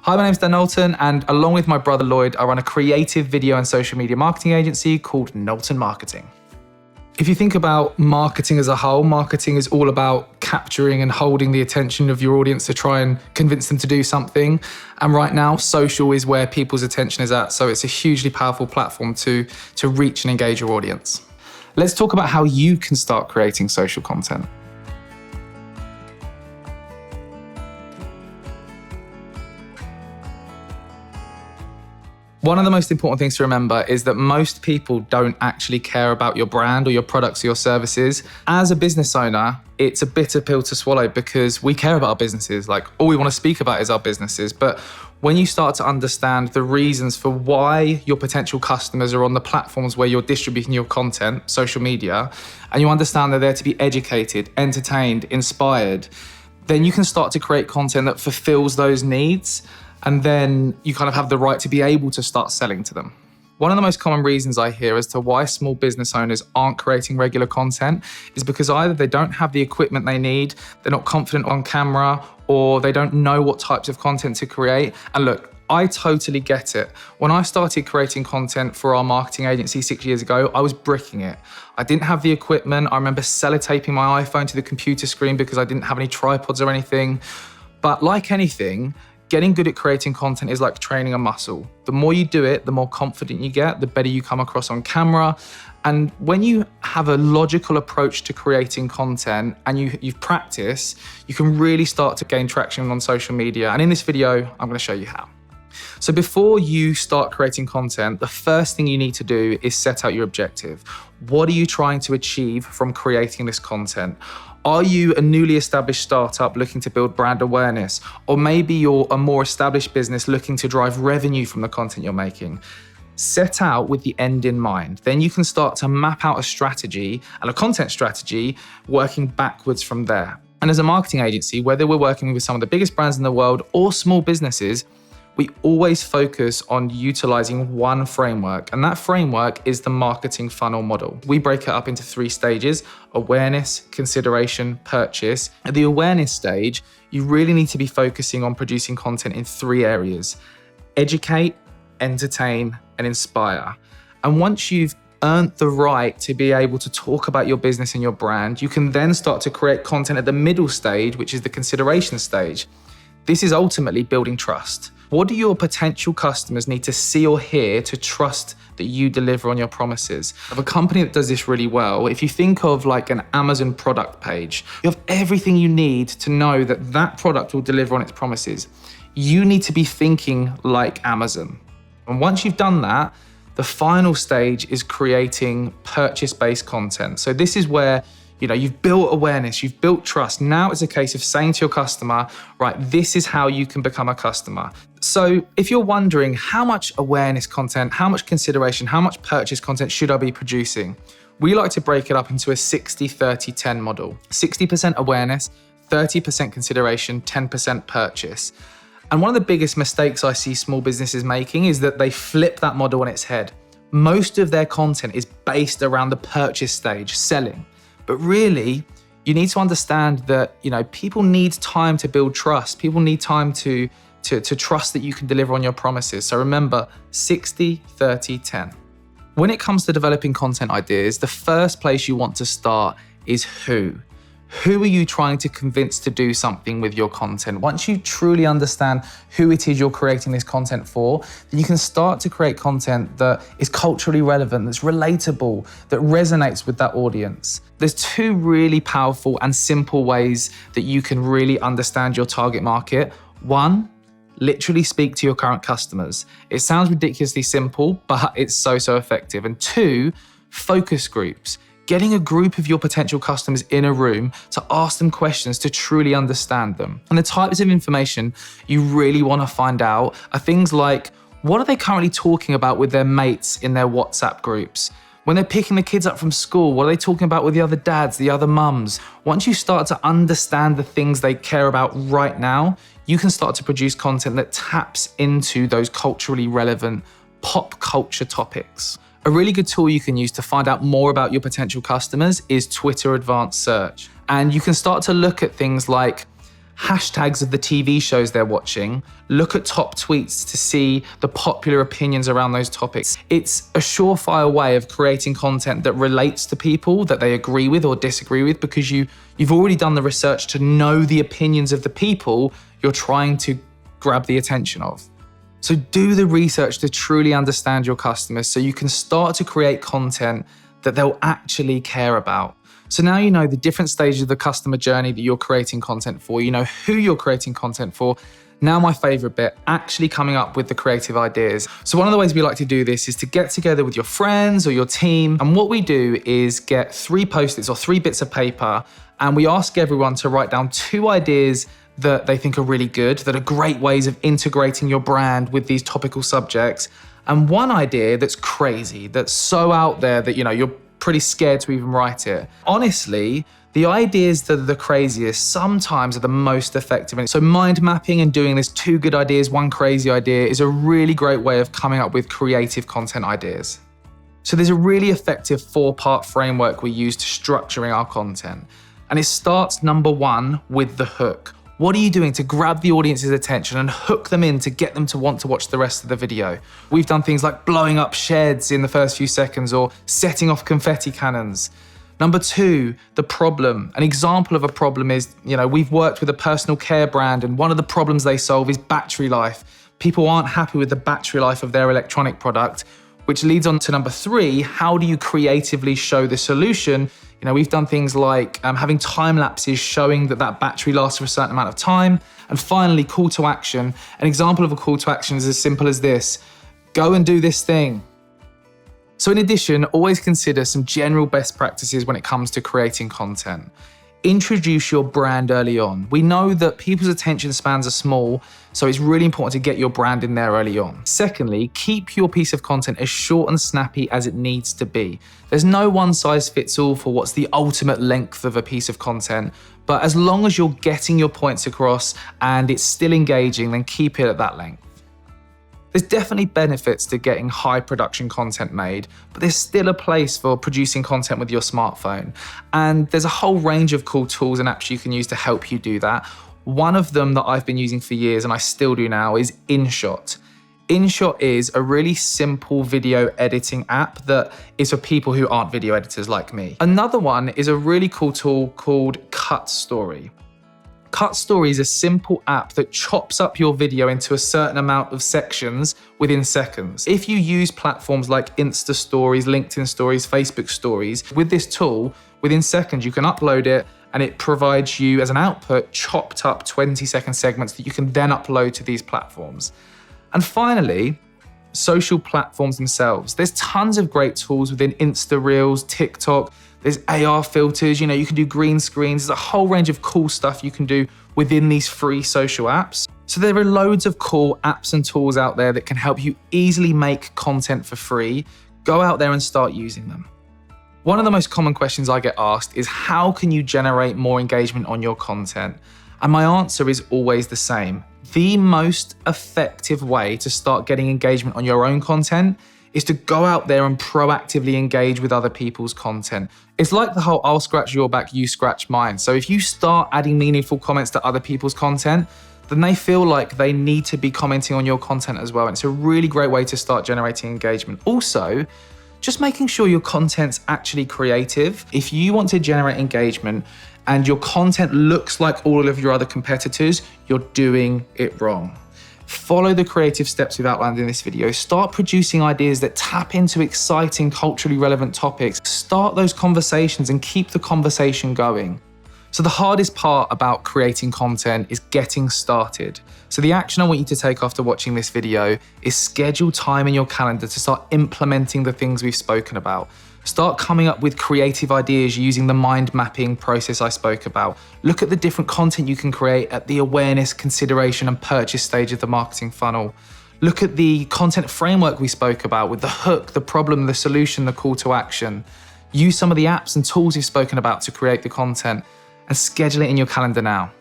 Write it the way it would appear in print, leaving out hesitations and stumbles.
Hi, my name's Dan Knowlton, and along with my brother Lloyd, I run a creative video and social media marketing agency called Knowlton Marketing. If you think about marketing as a whole, marketing is all about capturing and holding the attention of your audience to try and convince them to do something. And right now, social is where people's attention is at. So it's a hugely powerful platform to reach and engage your audience. Let's talk about how you can start creating social content. One of the most important things to remember is that most people don't actually care about your brand or your products or your services. As a business owner, it's a bitter pill to swallow because we care about our businesses. Like, all we want to speak about is our businesses. But when you start to understand the reasons for why your potential customers are on the platforms where you're distributing your content, social media, and you understand they're there to be educated, entertained, inspired, then you can start to create content that fulfills those needs. And then you kind of have the right to be able to start selling to them. One of the most common reasons I hear as to why small business owners aren't creating regular content is because either they don't have the equipment they need, they're not confident on camera, or they don't know what types of content to create. And look, I totally get it. When I started creating content for our marketing agency 6 years ago, I was bricking it. I didn't have the equipment. I remember sellotaping my iPhone to the computer screen because I didn't have any tripods or anything. But like anything, getting good at creating content is like training a muscle. The more you do it, the more confident you get, the better you come across on camera. And when you have a logical approach to creating content and you've practiced, you can really start to gain traction on social media. And in this video, I'm going to show you how. So before you start creating content, the first thing you need to do is set out your objective. What are you trying to achieve from creating this content? Are you a newly established startup looking to build brand awareness? Or maybe you're a more established business looking to drive revenue from the content you're making? Set out with the end in mind. Then you can start to map out a strategy and a content strategy working backwards from there. And as a marketing agency, whether we're working with some of the biggest brands in the world or small businesses, we always focus on utilizing one framework, and that framework is the marketing funnel model. We break it up into 3 stages: awareness, consideration, purchase. At the awareness stage, you really need to be focusing on producing content in 3 areas: educate, entertain, and inspire. And once you've earned the right to be able to talk about your business and your brand, you can then start to create content at the middle stage, which is the consideration stage. This is ultimately building trust. What do your potential customers need to see or hear to trust that you deliver on your promises? Of a company that does this really well, if you think of like an Amazon product page, you have everything you need to know that that product will deliver on its promises. You need to be thinking like Amazon. And once you've done that, the final stage is creating purchase-based content. So this is where you've built awareness, you've built trust. Now it's a case of saying to your customer, right, this is how you can become a customer. So if you're wondering how much awareness content, how much consideration, how much purchase content should I be producing? We like to break it up into a 60-30-10 model. 60% awareness, 30% consideration, 10% purchase. And one of the biggest mistakes I see small businesses making is that they flip that model on its head. Most of their content is based around the purchase stage, selling. But really, you need to understand that, people need time to build trust. People need time to trust that you can deliver on your promises. So remember, 60-30-10. When it comes to developing content ideas, the first place you want to start is who. Who are you trying to convince to do something with your content? Once you truly understand who it is you're creating this content for, then you can start to create content that is culturally relevant, that's relatable, that resonates with that audience. There's 2 really powerful and simple ways that you can really understand your target market. 1, literally speak to your current customers. It sounds ridiculously simple, but it's so effective. And 2, focus groups. Getting a group of your potential customers in a room to ask them questions to truly understand them. And the types of information you really want to find out are things like, what are they currently talking about with their mates in their WhatsApp groups? When they're picking the kids up from school, what are they talking about with the other dads, the other mums? Once you start to understand the things they care about right now, you can start to produce content that taps into those culturally relevant pop culture topics. A really good tool you can use to find out more about your potential customers is Twitter Advanced Search. And you can start to look at things like hashtags of the TV shows they're watching, look at top tweets to see the popular opinions around those topics. It's a surefire way of creating content that relates to people that they agree with or disagree with, because you've already done the research to know the opinions of the people you're trying to grab the attention of. So do the research to truly understand your customers so you can start to create content that they'll actually care about. So now you know the different stages of the customer journey that you're creating content for. You know who you're creating content for. Now my favorite bit, actually coming up with the creative ideas. So one of the ways we like to do this is to get together with your friends or your team. And what we do is get 3 Post-its or 3 bits of paper, and we ask everyone to write down 2 ideas that they think are really good, that are great ways of integrating your brand with these topical subjects. And 1 idea that's crazy, that's so out there that, you're pretty scared to even write it. Honestly, the ideas that are the craziest sometimes are the most effective. And so mind mapping and doing this 2 good ideas, 1 crazy idea is a really great way of coming up with creative content ideas. So there's a really effective 4-part framework we use to structuring our content. And it starts, number 1, with the hook. What are you doing to grab the audience's attention and hook them in to get them to want to watch the rest of the video? We've done things like blowing up sheds in the first few seconds or setting off confetti cannons. Number 2, the problem. An example of a problem is, we've worked with a personal care brand, and one of the problems they solve is battery life. People aren't happy with the battery life of their electronic product, which leads on to number 3, how do you creatively show the solution? We've done things like having time lapses showing that battery lasts for a certain amount of time. And finally, call to action. An example of a call to action is as simple as this: go and do this thing. So in addition, always consider some general best practices when it comes to creating content. Introduce your brand early on. We know that people's attention spans are small, so it's really important to get your brand in there early on. Secondly, keep your piece of content as short and snappy as it needs to be. There's no one size fits all for what's the ultimate length of a piece of content, but as long as you're getting your points across and it's still engaging, then keep it at that length. There's definitely benefits to getting high production content made, but there's still a place for producing content with your smartphone. And there's a whole range of cool tools and apps you can use to help you do that. One of them that I've been using for years, and I still do now, is InShot. InShot is a really simple video editing app that is for people who aren't video editors like me. Another one is a really cool tool called CutStory. CutStory is a simple app that chops up your video into a certain amount of sections within seconds. If you use platforms like Insta Stories, LinkedIn Stories, Facebook Stories, with this tool, within seconds you can upload it and it provides you as an output chopped up 20-second segments that you can then upload to these platforms. And finally, social platforms themselves. There's tons of great tools within Insta Reels, TikTok. There's AR filters, you can do green screens. There's a whole range of cool stuff you can do within these free social apps. So there are loads of cool apps and tools out there that can help you easily make content for free. Go out there and start using them. One of the most common questions I get asked is, how can you generate more engagement on your content? And my answer is always the same. The most effective way to start getting engagement on your own content is to go out there and proactively engage with other people's content. It's like the whole I'll scratch your back, you scratch mine. So if you start adding meaningful comments to other people's content, then they feel like they need to be commenting on your content as well. And it's a really great way to start generating engagement. Also, just making sure your content's actually creative. If you want to generate engagement and your content looks like all of your other competitors, you're doing it wrong. Follow the creative steps we've outlined in this video. Start producing ideas that tap into exciting, culturally relevant topics. Start those conversations and keep the conversation going. So the hardest part about creating content is getting started. So the action I want you to take after watching this video is schedule time in your calendar to start implementing the things we've spoken about. Start coming up with creative ideas using the mind mapping process I spoke about. Look at the different content you can create at the awareness, consideration, and purchase stage of the marketing funnel. Look at the content framework we spoke about with the hook, the problem, the solution, the call to action. Use some of the apps and tools we've spoken about to create the content and schedule it in your calendar now.